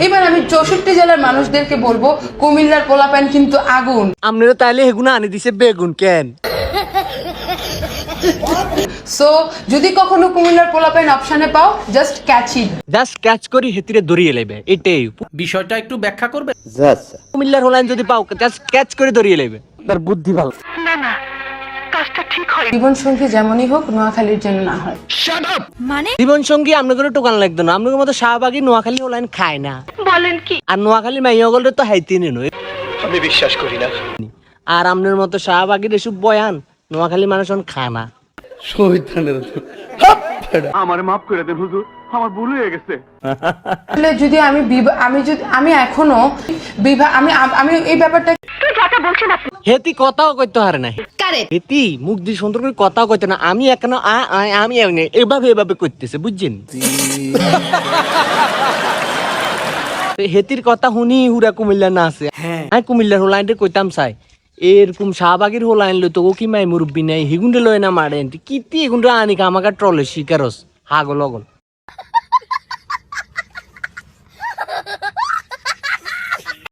এবার আমি 64 জেলার মানুষদেরকে বলবো কুমিল্লার পোলাপান কিন্তু আগুন। আপনারা তাইলে হেগুনা আনি দিছে বেগুন কেন? সো যদি কখনো কুমিল্লার পোলাপান অপশনে পাও জাস্ট ক্যাচ ইট। জাস্ট ক্যাচ করি হেতিরে ধরিয়ে লেবে, এটাই বিষয়টা একটু ব্যাখ্যা করবে। কুমিল্লার হোলাইন যদি পাও জাস্ট ক্যাচ করে ধরিয়ে লেবে। তার বুদ্ধি ভালো। জীবন সঙ্গী যেমনই হোক নোয়াখালীর যেন না হয়। জীবন সঙ্গী আপনাদের টোকান লাগতো না, আপনাদের মতো শাহবাগী নোয়াখালী হোলাইন খায় না। বলেন কি? আর নোয়াখালী মাইয়াগলরে তো হাইতে নেন, আমি বিশ্বাস করি না। আর আপনার মতো শাহবাগীর এসব বয়ান নোয়াখালী মানুষ খায় না। আমারে মাফ করে দেন হুজুর, আমার ভুল হয়ে গেছে। আসলে যদি আমি এখনো আমি এই ব্যাপারটা হেতি কথাও কইতে হারে না। হেতি মুখ দিয়ে সুন্দর করে কথাও কইতে না। আমি এখনো আমি এভাবে করতেছে, বুঝছেন? হেতির কথা শুনি হুরা কুমিল্লা না আছে। হ্যাঁ, কুমিল্লার হোলাইনটা কইতাম চাই এরকম শাহবাগের হোলাইন লই তো ও কি মাই মুরব্বী নাই হিগুন্ডে লয় না মারেন কিতি এগুন্ডে আনিকা আমাকে ট্রলে শিকারস হাগল অগল।